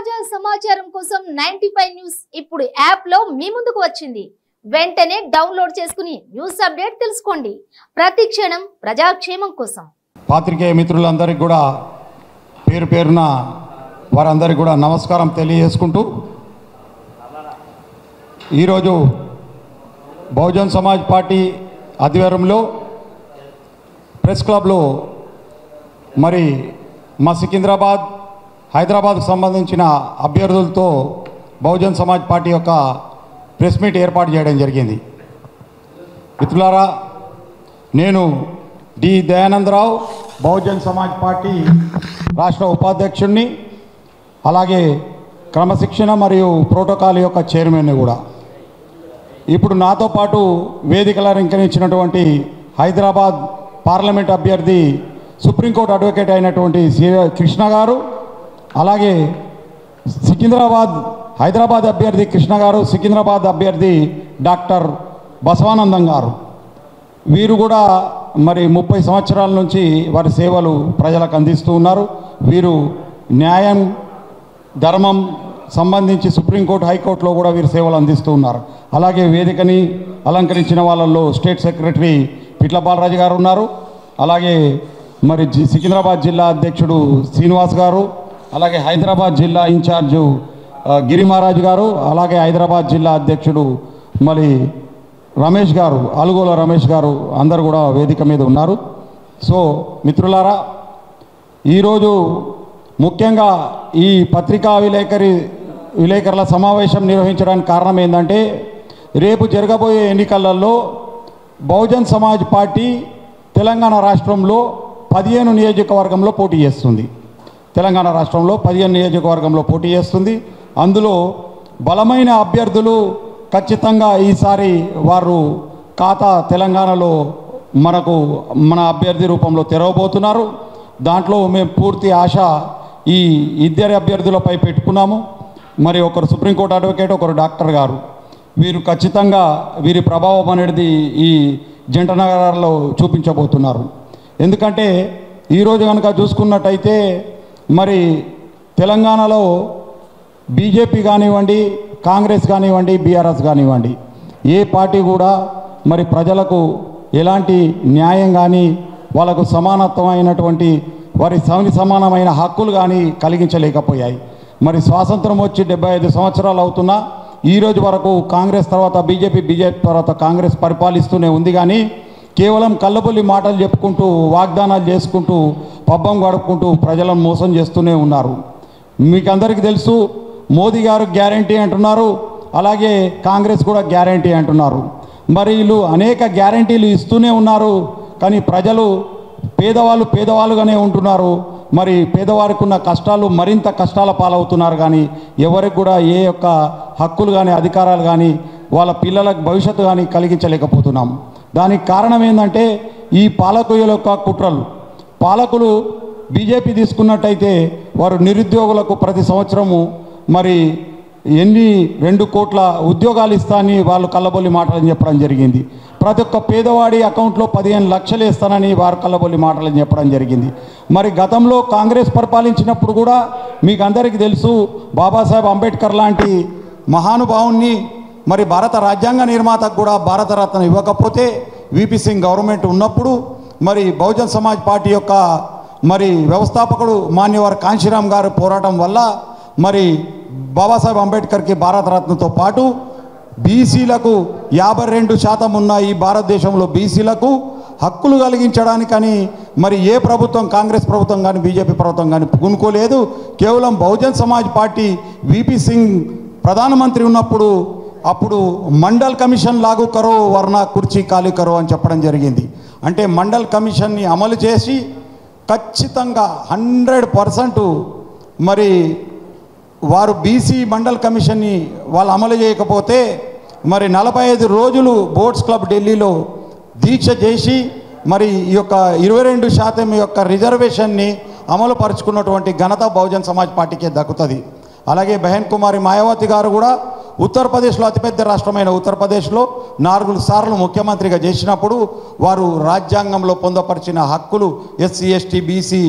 తాజా సమాచారం కోసం 95 న్యూస్ ఇప్పుడు యాప్ లో మీ ముందుకు వచ్చింది. వెంటనే డౌన్లోడ్ చేసుకుని న్యూస్ అప్డేట్ తెలుసుకోండి. ప్రతి క్షణం ప్రజాక్షేమం కోసం. పాత్రికేయ మిత్రులందరికీ కూడా పేరు పేరున వారందరికీ కూడా నమస్కారం తెలియజేసుకుంటూ ఈరోజు బహుజన్ సమాజ్ పార్టీ ఆధ్వర్యంలో ప్రెస్ క్లబ్లో మరి మా సికింద్రాబాద్ హైదరాబాద్కు సంబంధించిన అభ్యర్థులతో బహుజన్ సమాజ్ పార్టీ యొక్క ప్రెస్ మీట్ ఏర్పాటు చేయడం జరిగింది. మిత్రులారా, నేను డి దయానందరావు బహుజన్ సమాజ్ పార్టీ రాష్ట్ర ఉపాధ్యక్షుడిని, అలాగే క్రమశిక్షణ మరియు ప్రోటోకాల్ యొక్క చైర్మన్ని కూడా. ఇప్పుడు నాతో పాటు వేదికల రంకెనిచ్చినటువంటి హైదరాబాద్ పార్లమెంట్ అభ్యర్థి సుప్రీంకోర్టు అడ్వకేట్ అయినటువంటి కృష్ణ గారు, అలాగే హైదరాబాద్ అభ్యర్థి కృష్ణ గారు, సికింద్రాబాద్ అభ్యర్థి డాక్టర్ బసవానందం గారు. వీరు కూడా మరి 30 సంవత్సరాల నుంచి వారి సేవలు ప్రజలకు అందిస్తూ ఉన్నారు. వీరు న్యాయం ధర్మం సంబంధించి సుప్రీంకోర్టు హైకోర్టులో కూడా వీరు సేవలు అందిస్తూ ఉన్నారు. అలాగే వేదికని అలంకరించిన వాళ్ళల్లో స్టేట్ సెక్రటరీ పిట్ల బాలరాజు గారు ఉన్నారు. అలాగే మరి సికింద్రాబాద్ జిల్లా అధ్యక్షుడు శ్రీనివాస్ గారు, అలాగే హైదరాబాద్ జిల్లా ఇన్ఛార్జు గిరి మహారాజ్ గారు, అలాగే హైదరాబాద్ జిల్లా అధ్యక్షుడు మరి రమేష్ గారు, అలుగోల రమేష్ గారు అందరు కూడా వేదిక మీద ఉన్నారు. సో మిత్రులారా, ఈరోజు ముఖ్యంగా ఈ పత్రికా విలేకరుల సమావేశం నిర్వహించడానికి కారణం ఏంటంటే, రేపు జరగబోయే ఎన్నికలలో బహుజన్ సమాజ్ పార్టీ తెలంగాణ రాష్ట్రంలో 15 నియోజకవర్గంలో పోటీ చేస్తుంది. తెలంగాణ రాష్ట్రంలో 15 నియోజకవర్గంలో పోటీ చేస్తుంది. అందులో బలమైన అభ్యర్థులు ఖచ్చితంగా ఈసారి వారు ఖాతా తెలంగాణలో మన అభ్యర్థి రూపంలో తెరవబోతున్నారు. దాంట్లో మేము పూర్తి ఆశ ఈ ఇద్దరి అభ్యర్థులపై పెట్టుకున్నాము. మరి ఒకరు సుప్రీంకోర్టు అడ్వకేట్, ఒకరు డాక్టర్ గారు. వీరు ఖచ్చితంగా వీరి ప్రభావం అనేది ఈ జంట నగరాల్లో చూపించబోతున్నారు. ఎందుకంటే ఈరోజు కనుక చూసుకున్నట్టయితే మరి తెలంగాణలో బీజేపీ కానివ్వండి, కాంగ్రెస్ కానివ్వండి, బీఆర్ఎస్ కానివ్వండి, ఏ పార్టీ కూడా మరి ప్రజలకు ఎలాంటి న్యాయం కానీ, వాళ్ళకు సమానత్వమైనటువంటి వారి సమానమైన హక్కులు కానీ కలిగించలేకపోయాయి. మరి స్వాతంత్రం వచ్చి 75 సంవత్సరాలు అవుతున్నా ఈరోజు వరకు కాంగ్రెస్ తర్వాత బీజేపీ తర్వాత కాంగ్రెస్ పరిపాలిస్తూనే ఉంది. కానీ కేవలం కళ్ళబొల్లి మాటలు చెప్పుకుంటూ, వాగ్దానాలు చేసుకుంటూ, పబ్బం గడుపుకుంటూ ప్రజలను మోసం చేస్తూనే ఉన్నారు. మీకు అందరికీ తెలుసు, మోదీ గారు గ్యారంటీ అంటున్నారు, అలాగే కాంగ్రెస్ కూడా గ్యారంటీ అంటున్నారు. మరి వీళ్ళు అనేక గ్యారంటీలు ఇస్తూనే ఉన్నారు. కానీ ప్రజలు పేదవాళ్ళుగానే ఉంటున్నారు. మరి పేదవారికి ఉన్న కష్టాలు మరింత కష్టాల పాలవుతున్నారు. కానీ ఎవరికి కూడా ఏ యొక్క హక్కులు కానీ, అధికారాలు కానీ, వాళ్ళ పిల్లలకు భవిష్యత్తు కానీ కలిగించలేకపోతున్నాం. దానికి కారణం ఏంటంటే ఈ పాలకుల యొక్క కుట్రలు. పాలకులు బీజేపీ తీసుకున్నట్టయితే వారు నిరుద్యోగులకు ప్రతి సంవత్సరము మరి 2 కోట్ల ఉద్యోగాలు ఇస్తానని వాళ్ళు కళ్ళబొల్లి మాటలని చెప్పడం జరిగింది. ప్రతి ఒక్క పేదవాడి అకౌంట్లో 15 లక్షలు ఇస్తానని వారు కళ్ళబొల్లి మాటలని చెప్పడం జరిగింది. మరి గతంలో కాంగ్రెస్ పరిపాలించినప్పుడు కూడా మీకు అందరికీ తెలుసు, బాబాసాహెబ్ అంబేద్కర్ లాంటి మహానుభావుని మరి భారత రాజ్యాంగ నిర్మాతకు కూడా భారతరత్న ఇవ్వకపోతే, విపి సింగ్ గవర్నమెంట్ ఉన్నప్పుడు మరి బహుజన్ సమాజ్ పార్టీ యొక్క మరి వ్యవస్థాపకుడు మాన్యవర్ కాంశీరామ్ గారు పోరాటం వల్ల మరి బాబాసాహెబ్ అంబేద్కర్కి భారతరత్నతో పాటు బీసీలకు 52% ఉన్న ఈ భారతదేశంలో బీసీలకు హక్కులు కలిగించడానికని మరి ఏ ప్రభుత్వం, కాంగ్రెస్ ప్రభుత్వం కానీ బీజేపీ ప్రభుత్వం కానీ పూనుకోలేదు. కేవలం బహుజన్ సమాజ్ పార్టీ విపి సింగ్ ప్రధానమంత్రి ఉన్నప్పుడు అప్పుడు మండల్ కమిషన్ లాగు కరో వర్ణ కుర్చీ ఖాళీ కరో అని చెప్పడం జరిగింది. అంటే మండల్ కమిషన్ని అమలు చేసి ఖచ్చితంగా 100% మరి వారు బీసీ మండల్ కమిషన్ని వాళ్ళు అమలు చేయకపోతే మరి 45 రోజులు బోర్డ్స్ క్లబ్ ఢిల్లీలో దీక్ష చేసి మరి ఈ యొక్క 22% యొక్క రిజర్వేషన్ని అమలు పరుచుకున్నటువంటి ఘనత బహుజన్ సమాజ్ పార్టీకే దక్కుతుంది. అలాగే బహన్ కుమారి మాయావతి గారు కూడా ఉత్తరప్రదేశ్లో అతిపెద్ద రాష్ట్రమైన ఉత్తరప్రదేశ్లో 4 సార్లు ముఖ్యమంత్రిగా చేసినప్పుడు వారు రాజ్యాంగంలో పొందపరిచిన హక్కులు ఎస్సీ ఎస్టీ బీసీ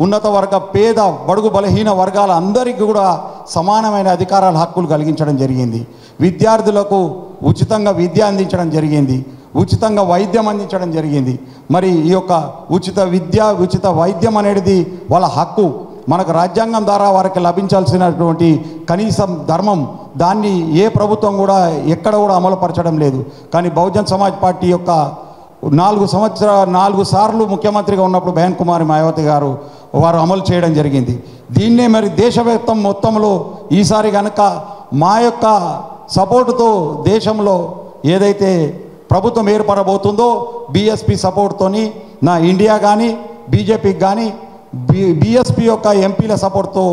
ఉన్నత వర్గ పేద బడుగు బలహీన వర్గాల అందరికీ కూడా సమానమైన అధికారాల హక్కులు కలిగించడం జరిగింది. విద్యార్థులకు ఉచితంగా విద్య అందించడం జరిగింది, ఉచితంగా వైద్యం అందించడం జరిగింది. మరి ఈ యొక్క ఉచిత విద్య ఉచిత వైద్యం అనేది వాళ్ళ హక్కు. మనకు రాజ్యాంగం ద్వారా వారికి లభించాల్సినటువంటి కనీసం ధర్మం, దాన్ని ఏ ప్రభుత్వం కూడా ఎక్కడ కూడా అమలుపరచడం లేదు. కానీ బహుజన్ సమాజ్ పార్టీ యొక్క 4 సార్లు ముఖ్యమంత్రిగా ఉన్నప్పుడు బెహన్ కుమారి మాయావతి గారు వారు అమలు చేయడం జరిగింది. దీన్నే మరి దేశవ్యాప్తం మొత్తంలో ఈసారి కనుక మా యొక్క సపోర్టుతో దేశంలో ఏదైతే ప్రభుత్వం ఏర్పడబోతుందో బీఎస్పీ సపోర్ట్తోని నా ఇండియా కానీ బీజేపీకి కానీ బీఎస్పీ యొక్క ఎంపీల సపోర్ట్తో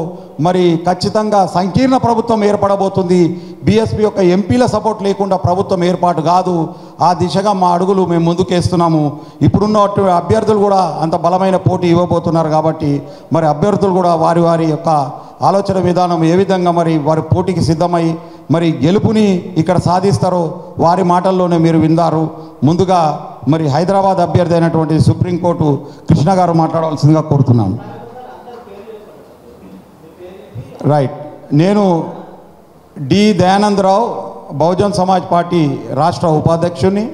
మరి ఖచ్చితంగా సంకీర్ణ ప్రభుత్వం ఏర్పడబోతుంది. బీఎస్పీ యొక్క ఎంపీల సపోర్ట్ లేకుండా ప్రభుత్వం ఏర్పాటు కాదు. ఆ దిశగా మా అడుగులు మేము ముందుకేస్తున్నాము. ఇప్పుడున్న అభ్యర్థులు కూడా అంత బలమైన పోటీ ఇవ్వబోతున్నారు కాబట్టి మరి అభ్యర్థులు కూడా వారి వారి యొక్క ఆలోచన విధానం ఏ విధంగా మరి వారి పోటీకి సిద్ధమై మరి గెలుపుని ఇక్కడ సాధిస్తారో వారి మాటల్లోనే మీరు విన్నారు. ముందుగా మరి హైదరాబాద్ అభ్యర్థి అయినటువంటి సుప్రీంకోర్టు కృష్ణ గారు మాట్లాడవలసిందిగా కోరుతున్నాను. రైట్, నేను డి దయానందరావు, బహుజన్ సమాజ్ పార్టీ రాష్ట్ర ఉపాధ్యక్షుని,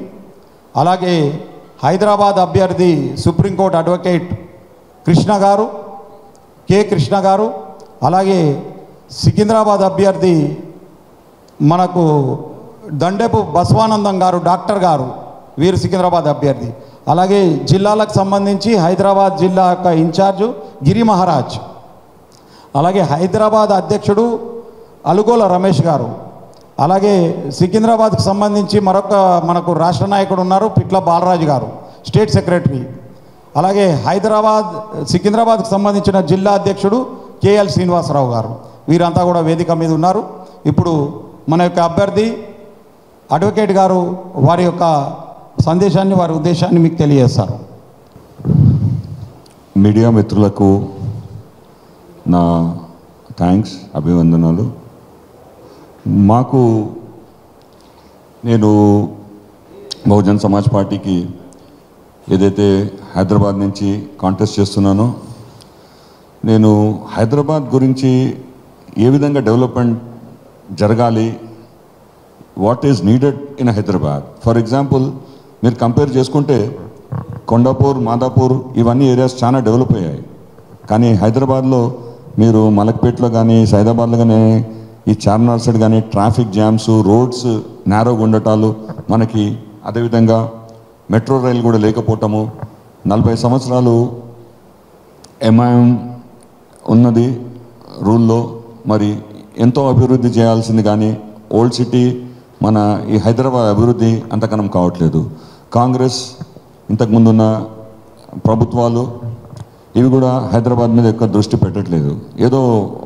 అలాగే హైదరాబాద్ అభ్యర్థి సుప్రీంకోర్టు అడ్వకేట్ కృష్ణ గారు, కె కృష్ణ గారు, అలాగే సికింద్రాబాద్ అభ్యర్థి మనకు దండెపు బసవానందం గారు, డాక్టర్ గారు, వీరు సికింద్రాబాద్ అభ్యర్థి. అలాగే జిల్లాలకు సంబంధించి హైదరాబాద్ జిల్లా యొక్క ఇన్ఛార్జు గిరి మహారాజ్, అలాగే హైదరాబాద్ అధ్యక్షుడు అలుగోల రమేష్ గారు, అలాగే సికింద్రాబాద్కు సంబంధించి మరొక మనకు రాష్ట్ర నాయకుడు ఉన్నారు పిట్ల బాలరాజు గారు, స్టేట్ సెక్రటరీ. అలాగే సికింద్రాబాద్కు సంబంధించిన జిల్లా అధ్యక్షుడు కేఎల్ శ్రీనివాసరావు గారు, వీరంతా కూడా వేదిక మీద ఉన్నారు. ఇప్పుడు మన యొక్క అభ్యర్థి అడ్వకేట్ గారు వారి యొక్క సందేశాన్ని, వారి ఉద్దేశాన్ని మీకు తెలియజేస్తారు. మీడియా మిత్రులకు నా థ్యాంక్స్, అభివందనాలు. నేను బహుజన్ సమాజ్ పార్టీకి ఏదైతే హైదరాబాద్ నుంచి కాంటెస్ట్ చేస్తున్నానో, నేను హైదరాబాద్ గురించి ఏ విధంగా డెవలప్మెంట్ జరగాలి, what is needed in Hyderabad. For example మీరు కంపేర్ చేసుకుంటే కొండాపూర్, మాదాపూర్ ఇవన్నీ ఏరియాస్ చాలా డెవలప్ అయ్యాయి. కానీ హైదరాబాద్లో మీరు మలక్పేట్లో కానీ సైదాబాద్లో కానీ ఈ చార్మినార్ సైడ్ కానీ ట్రాఫిక్ జామ్స్, రోడ్స్ నేరోగా ఉండటాలు మనకి, అదేవిధంగా మెట్రో రైలు కూడా లేకపోవటము, 40 సంవత్సరాలు ఎంఐఎం ఉన్నది రూల్లో, మరి ఎంతో అభివృద్ధి చేయాల్సింది. కానీ ఓల్డ్ సిటీ మన ఈ హైదరాబాద్ అభివృద్ధి అంతకనం కావట్లేదు. కాంగ్రెస్ ఇంతకుముందున్న ప్రభుత్వాలు ఇవి కూడా హైదరాబాద్ మీద ఎక్కువ దృష్టి పెట్టట్లేదు. ఏదో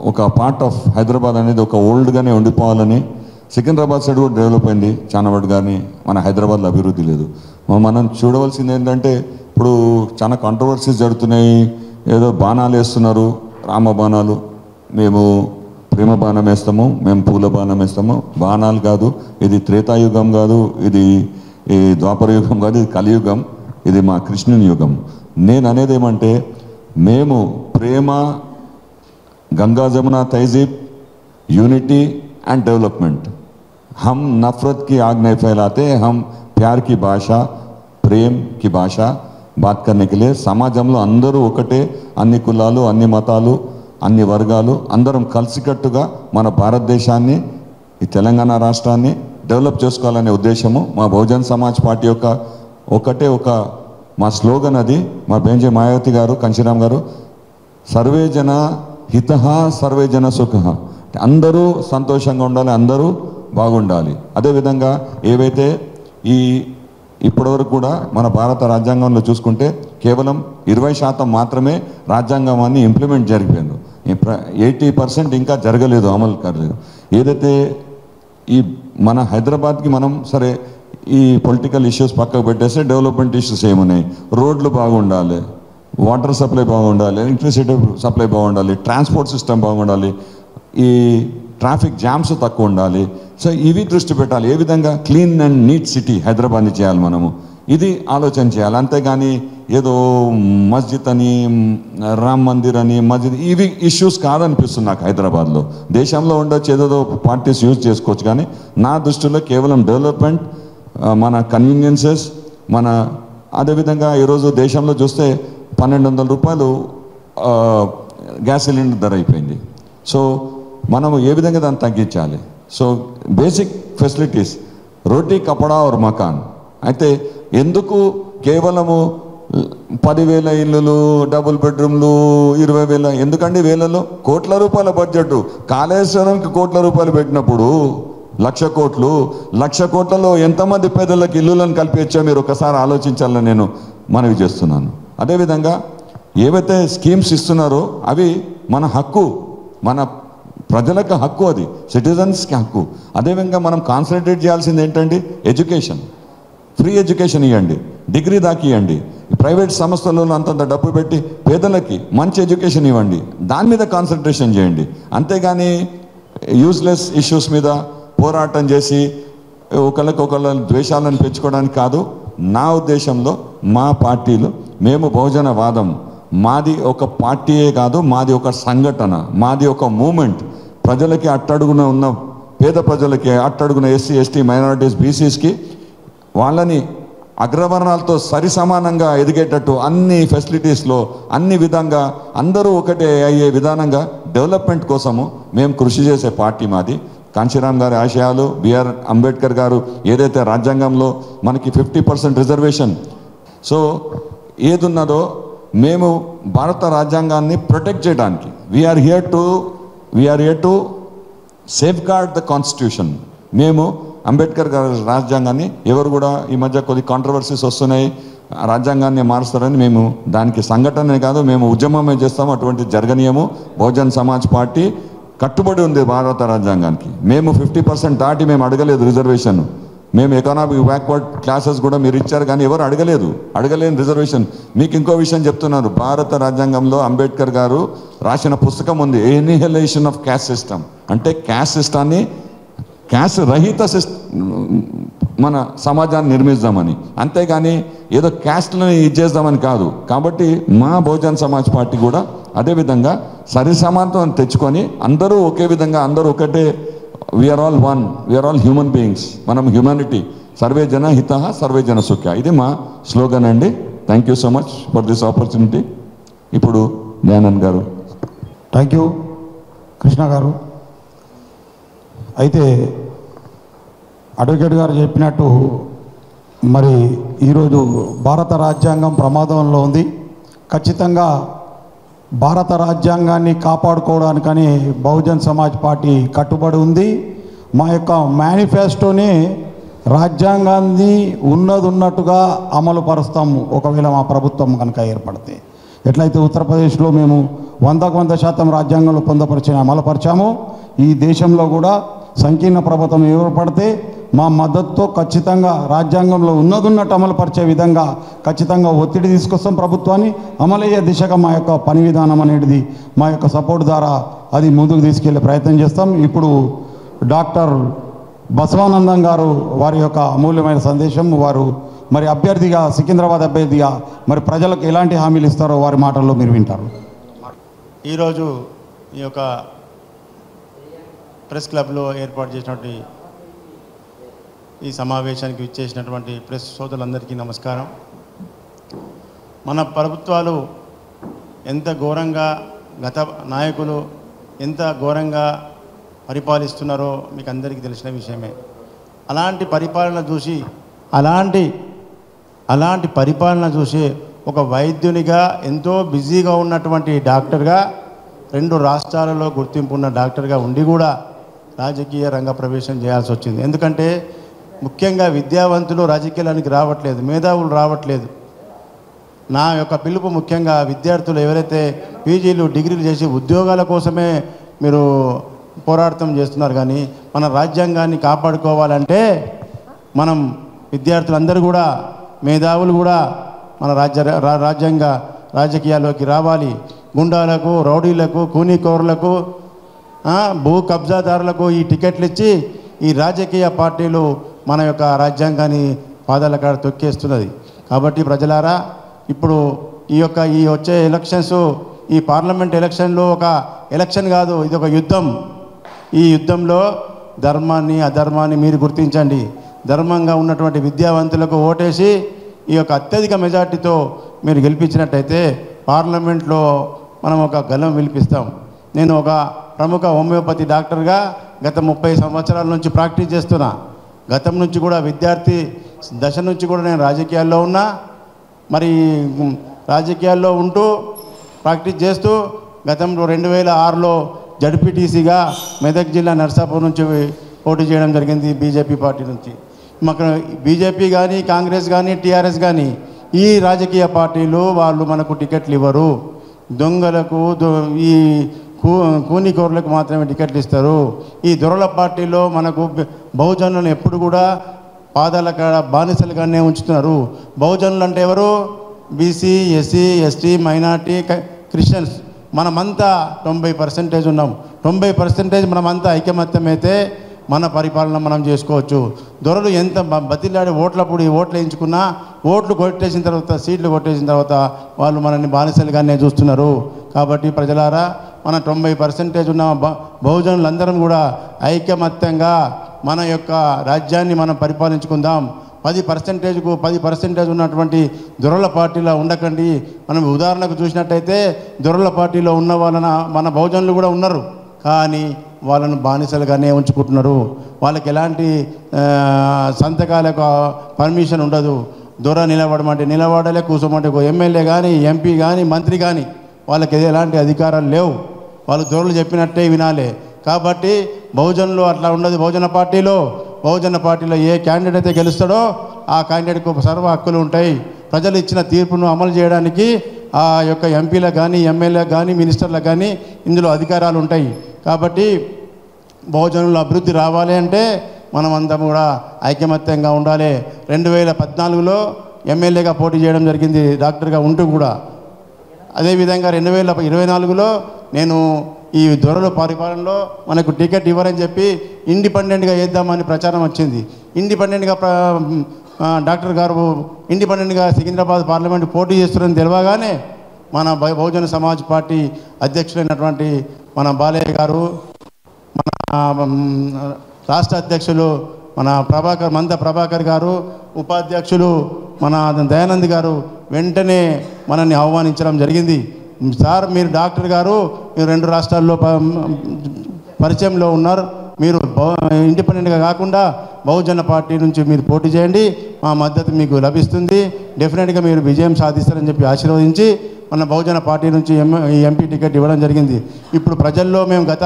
ఒక పార్ట్ ఆఫ్ హైదరాబాద్ అనేది ఒక ఓల్డ్గానే ఉండిపోవాలని. సికింద్రాబాద్ సైడ్ కూడా డెవలప్ అయింది చాలా వాటి, కానీ మన హైదరాబాద్లో అభివృద్ధి లేదు. మనం చూడవలసింది ఏంటంటే ఇప్పుడు చాలా కాంట్రవర్సీస్ జరుగుతున్నాయి. ఏదో బాణాలు వేస్తున్నారు, రామ బాణాలు, మేము ప్రేమ బాణం వేస్తాము, మేము పూల బాణం వేస్తాము. బాణాలు కాదు, ఇది త్రేతాయుగం కాదు, ఇది ఈ ద్వాపర యుగం కాదు, ఇది కలియుగం, ఇది మా కృష్ణుని యుగం. నేను అనేది ఏమంటే మేము ప్రేమ, గంగా జమున తహజీబ్, యూనిటీ అండ్ డెవలప్మెంట్. हम नफरत की आग नहीं फैलाते, हम प्यार की भाषा, प्रेम की भाषा बात करने के लिए సమాజంలో అందరూ ఒకటే, అన్ని కులాలు, అన్ని మతాలు, అన్ని వర్గాలు అందరం కలిసికట్టుగా మన భారతదేశాన్ని, ఈ తెలంగాణ రాష్ట్రాన్ని డెవలప్ చేసుకోవాలనే ఉద్దేశము మా బహుజన్ సమాజ్ పార్టీ యొక్క ఒక మా స్లోగన్ అది. మా బెంజే మాయావతి గారు, కంచిరామ్ గారు, సర్వే జన హితః సర్వే జన సుఖః, అందరూ సంతోషంగా ఉండాలి, అందరూ బాగుండాలి. అదేవిధంగా ఏవైతే ఇప్పటివరకు కూడా మన భారత రాజ్యాంగంలో చూసుకుంటే కేవలం 20% మాత్రమే రాజ్యాంగాన్ని ఇంప్లిమెంట్ జరిగిపోయింది. 80% ఇంకా జరగలేదు, అమలు కాలేదు. ఏదైతే ఈ మన హైదరాబాద్కి మనం సరే ఈ పొలిటికల్ ఇష్యూస్ పక్కకు పెట్టేస్తే డెవలప్మెంట్ ఇష్యూస్ ఏమున్నాయి, రోడ్లు బాగుండాలి, వాటర్ సప్లై బాగుండాలి, ఎలక్ట్రిసిటీ సప్లై బాగుండాలి, ట్రాన్స్పోర్ట్ సిస్టమ్ బాగుండాలి, ఈ ట్రాఫిక్ జామ్స్ తక్కువ ఉండాలి. సో ఇవి దృష్టి పెట్టాలి. ఏ విధంగా క్లీన్ అండ్ నీట్ సిటీ హైదరాబాద్ని చేయాలి మనము, ఇది ఆలోచన చేయాలి. అంతేగాని ఏదో మస్జిద్ అని, రామ్ మందిర్ అని, మస్జిద్, ఇవి ఇష్యూస్ కాదనిపిస్తుంది నాకు హైదరాబాద్లో. దేశంలో ఉండొచ్చు, ఏదో పార్టీస్ యూజ్ చేసుకోవచ్చు, కానీ నా దృష్టిలో కేవలం డెవలప్మెంట్, మన కన్వీనియన్సెస్, మన అదేవిధంగా ఈరోజు దేశంలో చూస్తే 1200 రూపాయలు గ్యాస్ సిలిండర్ ధర అయిపోయింది. సో మనము ఏ విధంగా దాన్ని తగ్గించాలి? సో బేసిక్ ఫెసిలిటీస్, రోటీ కపడా और మకాన్. అయితే ఎందుకు కేవలము 10,000 ఇల్లులు, డబుల్ బెడ్రూమ్లు, 20,000 ఎందుకండి? వేలలో కోట్ల రూపాయల బడ్జెట్, కాళేశ్వరంకి కోట్ల రూపాయలు పెట్టినప్పుడు 1,00,000 కోట్లు, 1,00,000 కోట్లలో ఎంతమంది పేదలకు ఇల్లులను కల్పించో మీరు ఒకసారి ఆలోచించాలని నేను మనవి చేస్తున్నాను. అదేవిధంగా ఏవైతే స్కీమ్స్ ఇస్తున్నారో అవి మన హక్కు, మన ప్రజలకు హక్కు, అది సిటిజన్స్కి హక్కు. అదేవిధంగా మనం కాన్సన్ట్రేట్ చేయాల్సింది ఏంటండి? ఎడ్యుకేషన్, ఫ్రీ ఎడ్యుకేషన్ ఇవ్వండి, డిగ్రీ దాకా ఇవ్వండి. ప్రైవేట్ సంస్థలలో అంతంత డబ్బు పెట్టి పేదలకి మంచి ఎడ్యుకేషన్ ఇవ్వండి, దాని మీద కాన్సన్ట్రేషన్ చేయండి. అంతేగాని యూజ్లెస్ ఇష్యూస్ మీద పోరాటం చేసి ఒకళ్ళ ద్వేషాలను పెంచుకోవడానికి కాదు. నా ఉద్దేశంలో మా పార్టీలు, మేము బహుజనవాదం, మాది ఒక పార్టీయే కాదు, మాది ఒక సంఘటన, మాది ఒక మూమెంట్. ప్రజలకి అట్టడుగున ఉన్న పేద ప్రజలకి, అట్టడుగున ఎస్సీ ఎస్టీ మైనారిటీస్ బీసీస్కి వాళ్ళని అగ్రవర్ణాలతో సరి సమానంగా ఎదిగేటట్టు అన్ని ఫెసిలిటీస్లో అన్ని విధంగా అందరూ ఒకటే అయ్యే విధానంగా డెవలప్మెంట్ కోసము మేము కృషి చేసే పార్టీ మాది. కాంశీరామ్ గారి ఆశయాలు, బిఆర్ అంబేద్కర్ గారు ఏదైతే రాజ్యాంగంలో మనకి 50% రిజర్వేషన్, సో ఏది ఉన్నదో మేము భారత రాజ్యాంగాన్ని ప్రొటెక్ట్ చేయడానికి we are here to safeguard the constitution. మేము అంబేద్కర్ గారి రాజ్యాంగాన్ని, ఎవరు కూడా ఈ మధ్య కొద్ది కాంట్రవర్సీస్ వస్తున్నాయి, రాజ్యాంగాన్ని మారుస్తారని, మేము దానికి సంఘటనే కాదు, మేము ఉద్యమమే చేస్తాము, అటువంటి జరగనీయము. బహుజన్ సమాజ్ పార్టీ కట్టుబడి ఉంది భారత రాజ్యాంగానికి. మేము 50% దాటి మేము అడగలేదు రిజర్వేషన్. మేము ఎకనామిక్ బ్యాక్వర్డ్ క్లాసెస్ కూడా మీరు ఇచ్చారు, కానీ ఎవరు అడగలేని రిజర్వేషన్. మీకు ఇంకో విషయం చెప్తున్నారు, భారత రాజ్యాంగంలో అంబేద్కర్ గారు రాసిన పుస్తకం ఉంది, ఎనిహిలేషన్ ఆఫ్ క్యాస్ట్ సిస్టమ్. అంటే క్యాస్ట్ సిస్టాన్ని, క్యాస్ట్ రహిత మన సమాజాన్ని నిర్మిద్దామని, అంతేగాని ఏదో క్యాస్ట్లని ఇచ్చేద్దామని కాదు. కాబట్టి మా బహుజన్ సమాజ్ పార్టీ కూడా అదేవిధంగా సరి సమానత్వం తెచ్చుకొని అందరూ ఒకే విధంగా, అందరూ ఒకటే, we are all one, we are all human beings, మనం హ్యూమానిటీ, సర్వే జన హిత సర్వే జన సుఖ, ఇది మా స్లోగన్ అండి. Thank you so much for this opportunity. ఇప్పుడు దయానంద్ గారు. థ్యాంక్ యూ కృష్ణ గారు. అయితే అడ్వకేట్ గారు చెప్పినట్టు మరి ఈరోజు భారత రాజ్యాంగం ప్రమాదంలో ఉంది. ఖచ్చితంగా భారత రాజ్యాంగాన్ని కాపాడుకోవడానికని బహుజన్ సమాజ్ పార్టీ కట్టుబడి ఉంది. మా యొక్క మేనిఫెస్టోని రాజ్యాంగాన్ని ఉన్నట్టుగా అమలు పరుస్తాము ఒకవేళ మా ప్రభుత్వం కనుక ఏర్పడితే. ఎట్లయితే ఉత్తరప్రదేశ్లో మేము 100% రాజ్యాంగంలో అమలుపరిచామో, ఈ దేశంలో కూడా సంకీర్ణ ప్రభుత్వం ఏర్పడితే మా మద్దతుతో ఖచ్చితంగా రాజ్యాంగంలో ఉన్నట్టు అమలుపరిచే విధంగా ఖచ్చితంగా ఒత్తిడి తీసుకొస్తాం. ప్రభుత్వాన్ని అమలయ్యే దిశగా మా యొక్క పని విధానం అనేది మా యొక్క సపోర్ట్ ద్వారా అది ముందుకు తీసుకెళ్లే ప్రయత్నం చేస్తాం. ఇప్పుడు డాక్టర్ బసవానందం గారు వారి యొక్క అమూల్యమైన సందేశం, వారు మరి అభ్యర్థిగా, సికింద్రాబాద్ అభ్యర్థిగా మరి ప్రజలకు ఎలాంటి హామీలు ఇస్తారో వారి మాటల్లో మీరు వింటారు. ఈరోజు ఈ యొక్క ప్రెస్ క్లబ్లో ఏర్పాటు చేసినటువంటి ఈ సమావేశానికి విచ్చేసినటువంటి ప్రెస్ సోదరులందరికీ నమస్కారం. మన ప్రభుత్వాలు ఎంత ఘోరంగా, గత నాయకులు ఎంత ఘోరంగా పరిపాలిస్తున్నారో మీకు అందరికీ తెలిసిన విషయమే. అలాంటి పరిపాలన చూసి ఒక వైద్యునిగా, ఎంతో బిజీగా ఉన్నటువంటి డాక్టర్గా, 2 రాష్ట్రాలలో గుర్తింపు ఉన్న డాక్టర్గా ఉండి కూడా రాజకీయ రంగ ప్రవేశం చేయాల్సి వచ్చింది. ఎందుకంటే ముఖ్యంగా విద్యావంతులు రాజకీయానికి రావట్లేదు, మేధావులు రావట్లేదు. నా యొక్క పిలుపు ముఖ్యంగా విద్యార్థులు ఎవరైతే పీజీలు, డిగ్రీలు చేసి ఉద్యోగాల కోసమే మీరు పోరాటం చేస్తున్నారు, కానీ మన రాజ్యాంగాన్ని కాపాడుకోవాలంటే మనం విద్యార్థులందరూ కూడా, మేధావులు కూడా మన రాజకీయాల్లోకి రావాలి. గుండాలకు, రౌడీలకు, కూనీకోరులకు, భూ కబ్జాదారులకు ఈ టికెట్లు ఇచ్చి ఈ రాజకీయ పార్టీలు మన యొక్క రాజ్యాంగాన్ని పాదాల కాడ తొక్కేస్తున్నది. కాబట్టి ప్రజలారా, ఇప్పుడు ఈ వచ్చే ఎలక్షన్స్, ఈ పార్లమెంట్ ఎలక్షన్లో ఒక ఎలక్షన్ కాదు, ఇది ఒక యుద్ధం. ఈ యుద్ధంలో ధర్మాన్ని అధర్మాన్ని మీరు గుర్తించండి. ధర్మంగా ఉన్నటువంటి విద్యావంతులకు ఓటేసి ఈ యొక్క అత్యధిక మెజార్టీతో మీరు గెలిపించినట్టయితే పార్లమెంట్లో మనం ఒక గలం విలిపిస్తాం. నేను ఒక ప్రముఖ హోమియోపతి డాక్టర్గా గత 30 సంవత్సరాల నుంచి ప్రాక్టీస్ చేస్తున్నా. గతం నుంచి కూడా విద్యార్థి దశ నుంచి కూడా నేను రాజకీయాల్లో ఉన్నా. మరి రాజకీయాల్లో ఉంటూ ప్రాక్టీస్ చేస్తూ గతంలో 2006లో జడ్పీటీసీగా మెదక్ జిల్లా నర్సాపూర్ నుంచి పోటీ చేయడం జరిగింది బీజేపీ పార్టీ నుంచి. మాకు బీజేపీ కానీ కాంగ్రెస్ కానీ టీఆర్ఎస్ కానీ ఈ రాజకీయ పార్టీలు వాళ్ళు మనకు టికెట్లు ఇవ్వరు. దొంగలకు ఈ కూనికోర్లకు మాత్రమే టికెట్లు ఇస్తారు. ఈ దొరల పార్టీలో మనకు బహుజనులను ఎప్పుడు కూడా పాదాల కాడ బానిసలుగానే ఉంచుతున్నారు. బహుజనులు అంటే ఎవరు? BC, SC, ST, minority, Christians మనమంతా 90% ఉన్నాం. 90% మనమంతా ఐకమత్యమైతే మన పరిపాలన మనం చేసుకోవచ్చు. దొరలు ఎంత బతిలాడి ఓట్లప్పుడు ఓట్లు వేయించుకున్నా ఓట్లు కొట్టేసిన తర్వాత సీట్లు కొట్టేసిన తర్వాత వాళ్ళు మనల్ని బానిసలుగానే చూస్తున్నారు. కాబట్టి ప్రజలారా, మన 90% ఉన్న బహుజనులందరం కూడా ఐకమత్యంగా మన యొక్క రాజ్యాన్ని మనం పరిపాలించుకుందాం. 10% ఉన్నటువంటి దొరల పార్టీలో ఉండకండి. మనం ఉదాహరణకు చూసినట్టయితే దొరల పార్టీలో ఉన్న వాళ్ళన మన బహుజనులు కూడా ఉన్నారు, కానీ వాళ్ళను బానిసలుగానే ఉంచుకుంటున్నారు. వాళ్ళకి ఎలాంటి సంతకాలకు పర్మిషన్ ఉండదు. దొర నిలబడమంటే నిలబడాలి, కూర్చోమంటే ఎమ్మెల్యే కానీ ఎంపీ కానీ మంత్రి కానీ వాళ్ళకి ఎలాంటి అధికారాలు లేవు. వాళ్ళు దొరలు చెప్పినట్టే వినాలి. కాబట్టి బహుజనులు అట్లా ఉండదు. బహుజన పార్టీలో ఏ క్యాండిడేట్ అయితే గెలుస్తాడో ఆ క్యాండిడేట్కు సర్వ హక్కులు ఉంటాయి. ప్రజలు ఇచ్చిన తీర్పును అమలు చేయడానికి ఆ యొక్క ఎంపీలకు కానీ ఎమ్మెల్యేలకు కానీ మినిస్టర్లకు కానీ ఇందులో అధికారాలు ఉంటాయి. కాబట్టి బహుజనుల అభివృద్ధి రావాలి అంటే మనమంతా కూడా ఐకమత్యంగా ఉండాలి. 2014లో ఎమ్మెల్యేగా పోటీ చేయడం జరిగింది డాక్టర్గా ఉంటూ కూడా. అదేవిధంగా 2024లో నేను ఈ దొరల పరిపాలనలో మనకు టికెట్ ఇవ్వరని చెప్పి ఇండిపెండెంట్గా వేద్దామని ప్రచారం వచ్చింది. ఇండిపెండెంట్గా డాక్టర్ గారు ఇండిపెండెంట్గా సికింద్రాబాద్ పార్లమెంట్ పోటీ చేస్తున్నారని తెలియగానే మన బహుజన సమాజ్ పార్టీ అధ్యక్షులైనటువంటి మన బాలయ్య గారు, మన రాష్ట్ర అధ్యక్షులు మన మంద ప్రభాకర్ గారు, ఉపాధ్యక్షులు మన దయానంద్ గారు వెంటనే మనల్ని ఆహ్వానించడం జరిగింది. సార్, మీరు డాక్టర్ గారు, మీరు 2 రాష్ట్రాల్లో పరిచయంలో ఉన్నారు, మీరు ఇండిపెండెంట్గా కాకుండా బహుజన పార్టీ నుంచి మీరు పోటీ చేయండి, మా మద్దతు మీకు లభిస్తుంది, డెఫినెట్గా మీరు విజయం సాధిస్తారని చెప్పి ఆశీర్వదించి మన బహుజన పార్టీ నుంచి ఎంపీ టికెట్ ఇవ్వడం జరిగింది. ఇప్పుడు ప్రజల్లో మేము గత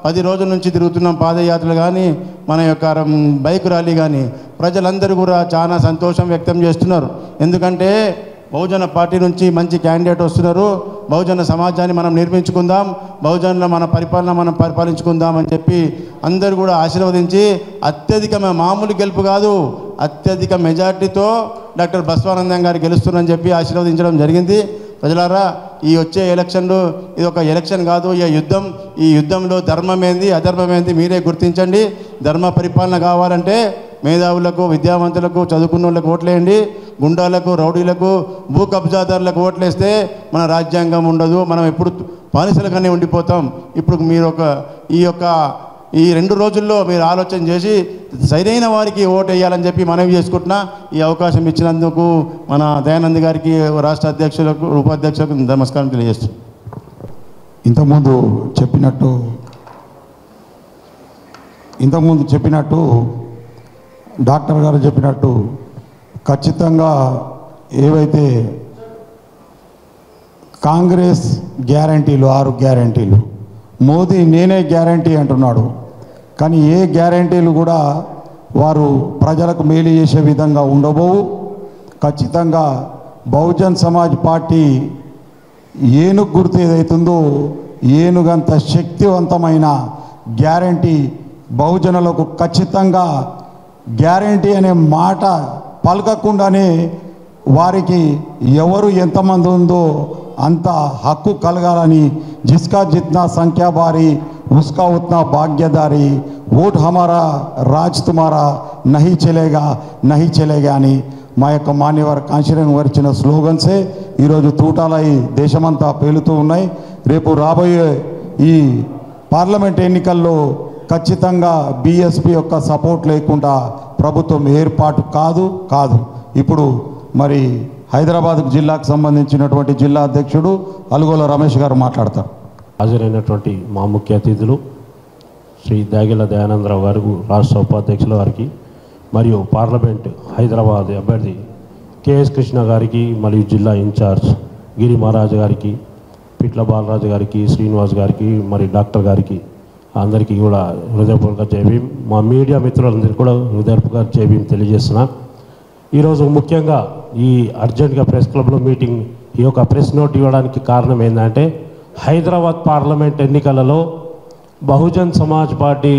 10 రోజుల నుంచి తిరుగుతున్నాం. పాదయాత్రలు కానీ మన యొక్క బైక్ ర్యాలీ కానీ ప్రజలందరూ కూడా చాలా సంతోషం వ్యక్తం చేస్తున్నారు. ఎందుకంటే బహుజన పార్టీ నుంచి మంచి క్యాండిడేట్ వస్తున్నారు. బహుజన సమాజాన్ని మనం నిర్మించుకుందాం, బహుజనుల మన పరిపాలన మనం పరిపాలించుకుందాం అని చెప్పి అందరూ కూడా ఆశీర్వదించి అత్యధిక మామూలు గెలుపు కాదు, అత్యధిక మెజార్టీతో డాక్టర్ బసవానందం గారు గెలుస్తున్నారని చెప్పి ఆశీర్వదించడం జరిగింది. ప్రజలారా, ఈ వచ్చే ఎలక్షన్లు ఇది ఒక ఎలక్షన్ కాదు, ఈ యుద్ధంలో ధర్మమేంది అధర్మమేంది మీరే గుర్తించండి. ధర్మ పరిపాలన కావాలంటే మేధావులకు, విద్యావంతులకు, చదువుకున్న వాళ్ళకు ఓట్లేయండి. గుండాలకు, రౌడీలకు, భూ కబ్జాదారులకు ఓట్లేస్తే మన రాజ్యాంగం ఉండదు, మనం ఎప్పుడు బానిసలుగానే ఉండిపోతాం. ఇప్పుడు మీరు ఈ 2 రోజుల్లో మీరు ఆలోచన చేసి సరైన వారికి ఓటు వేయాలని చెప్పి మనవి చేసుకుంటున్నా. ఈ అవకాశం ఇచ్చినందుకు మన దయానంద్ గారికి, రాష్ట్ర అధ్యక్షులకు, ఉపాధ్యక్షులకు నమస్కారం తెలియజేస్తున్నాను. ఇంతకుముందు చెప్పినట్టు డాక్టర్ గారు చెప్పినట్టు ఖచ్చితంగా ఏవైతే కాంగ్రెస్ గ్యారంటీలు 6 గ్యారంటీలు, మోదీ నేనే గ్యారంటీ అంటున్నాడు, కానీ ఏ గ్యారంటీలు కూడా వారు ప్రజలకు మేలు చేసే విధంగా ఉండబోవు. ఖచ్చితంగా బహుజన్ సమాజ్ పార్టీ ఏనుగు గుర్తు ఏదైతుందో ఏనుగంత శక్తివంతమైన గ్యారంటీ బహుజనులకు ఖచ్చితంగా గ్యారంటీ అనే మాట పలకకుండానే వారికి ఎవరు ఎంతమంది ఉందో అంత హక్కు కలగాలని జిస్కా జిత్నా సంఖ్యా బారీ उसका उतना भाग्यदारी वोट हमारा राज तुम्हारा नहीं चलेगा అని మా యొక్క మాన్యవర్ కాంశీరంగం గారు ఇచ్చిన స్లోగన్సే ఈరోజు తూటాలై దేశమంతా పేలుతూ ఉన్నాయి. రేపు రాబోయే ఈ పార్లమెంట్ ఎన్నికల్లో ఖచ్చితంగా బీఎస్పీ యొక్క సపోర్ట్ లేకుండా ప్రభుత్వం ఏర్పాటు కాదు. ఇప్పుడు మరి హైదరాబాద్ జిల్లాకు సంబంధించినటువంటి జిల్లా అధ్యక్షుడు అలుగోల రమేష్ గారు మాట్లాడతారు. హాజరైనటువంటి మా ముఖ్య అతిథులు శ్రీ దాగిల దయానందరావు గారు, రాష్ట్ర ఉపాధ్యక్షుల వారికి, మరియు పార్లమెంట్ హైదరాబాద్ అభ్యర్థి కేఎస్ కృష్ణ గారికి, మరియు జిల్లా ఇన్ఛార్జ్ గిరి మహారాజ్ గారికి, పిట్ల బాలరాజు గారికి, శ్రీనివాస్ గారికి, మరి డాక్టర్ గారికి అందరికీ కూడా హృదయపూర్వక జైభీం. మా మీడియా మిత్రులందరికీ కూడా హృదయపూర్వక జైభీం తెలియజేస్తున్నా. ఈరోజు ముఖ్యంగా ఈ అర్జెంట్గా ప్రెస్ క్లబ్లో మీటింగ్, ఈ యొక్క ప్రెస్ నోట్ ఇవ్వడానికి కారణం ఏంటంటే హైదరాబాద్ పార్లమెంట్ ఎన్నికలలో బహుజన్ సమాజ్ పార్టీ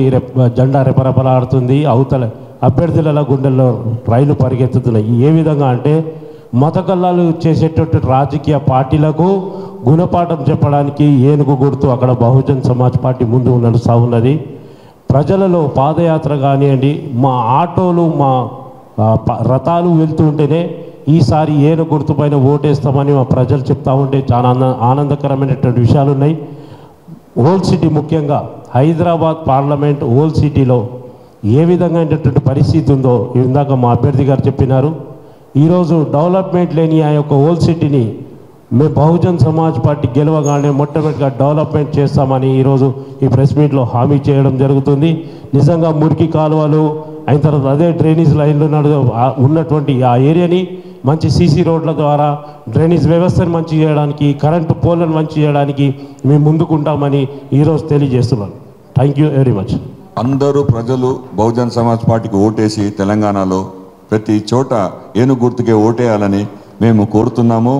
జెండా రెపరెపలాడుతుంది. అవతల అభ్యర్థుల గుండెల్లో రైలు పరిగెత్తుతున్నాయి. ఏ విధంగా అంటే మతకల్లాలు చేసేటటువంటి రాజకీయ పార్టీలకు గుణపాఠం చెప్పడానికి ఏనుగు గుర్తు అక్కడ బహుజన్ సమాజ్ పార్టీ ముందు నడుస్తూ ఉన్నది. ప్రజలలో పాదయాత్ర కానివ్వండి, మా ఆటోలు, మా రథాలు వెళ్తూ ఉంటేనే ఈసారి ఏనుగు గుర్తుపైన ఓటేస్తామని మా ప్రజలు చెప్తా ఉంటే చాలా ఆనందకరమైనటువంటి విషయాలు ఉన్నాయి. ఓల్డ్ సిటీ, ముఖ్యంగా హైదరాబాద్ పార్లమెంట్ ఓల్డ్ సిటీలో ఏ విధంగా అయినటువంటి పరిస్థితి ఉందో ఇందాక మా అభ్యర్థి గారు చెప్పినారు. ఈరోజు డెవలప్మెంట్ లేని ఆ యొక్క ఓల్డ్ సిటీని మేము బహుజన్ సమాజ్ పార్టీ గెలవగానే మొట్టమొదటిగా డెవలప్మెంట్ చేస్తామని ఈరోజు ఈ ప్రెస్ మీట్లో హామీ చేయడం జరుగుతుంది. నిజంగా మురికి కాలువలు అయిన తర్వాత అదే డ్రైనేజ్ లైన్లు ఉన్నటువంటి ఆ ఏరియాని మంచి సీసీ రోడ్ల ద్వారా డ్రైనేజ్ వ్యవస్థను మంచి చేయడానికి, కరెంటు పోలను మంచి చేయడానికి మేము ముందుకుంటామని ఈరోజు తెలియజేస్తున్నాను. Thank you very much. అందరూ ప్రజలు బహుజన్ సమాజ్ పార్టీకి ఓటేసి తెలంగాణలో ప్రతి చోట ఏనుగు గుర్తుకే ఓటేయాలని మేము కోరుతున్నాము.